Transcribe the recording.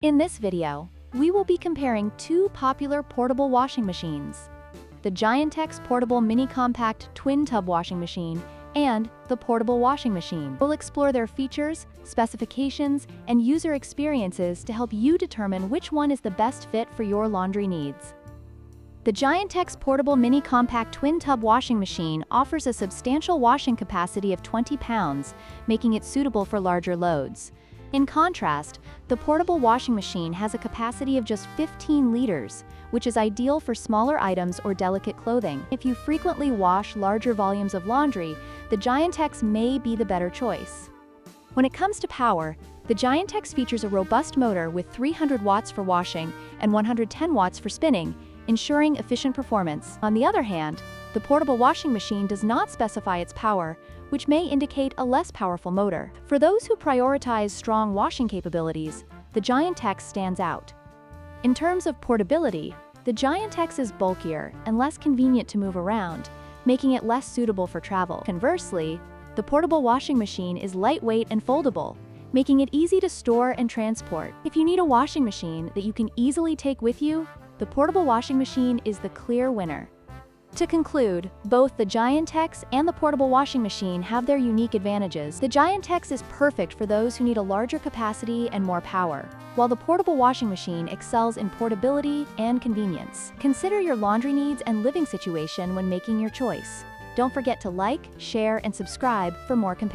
In this video, we will be comparing two popular portable washing machines: the Giantex Portable Mini Compact Twin Tub Washing Machine and the Portable Washing Machine. We'll explore their features, specifications, and user experiences to help you determine which one is the best fit for your laundry needs. The Giantex Portable Mini Compact Twin Tub Washing Machine offers a substantial washing capacity of 20 pounds, making it suitable for larger loads. In contrast, the portable washing machine has a capacity of just 15 liters, which is ideal for smaller items or delicate clothing. If you frequently wash larger volumes of laundry, the Giantex may be the better choice. When it comes to power, the Giantex features a robust motor with 300 watts for washing and 110 watts for spinning, ensuring efficient performance. On the other hand, the portable washing machine does not specify its power, which may indicate a less powerful motor. For those who prioritize strong washing capabilities, the Giantex stands out. In terms of portability, the Giantex is bulkier and less convenient to move around, making it less suitable for travel. Conversely, the portable washing machine is lightweight and foldable, making it easy to store and transport. If you need a washing machine that you can easily take with you, the portable washing machine is the clear winner. To conclude, both the Giantex and the portable washing machine have their unique advantages. The Giantex is perfect for those who need a larger capacity and more power, while the portable washing machine excels in portability and convenience. Consider your laundry needs and living situation when making your choice. Don't forget to like, share, and subscribe for more comparisons.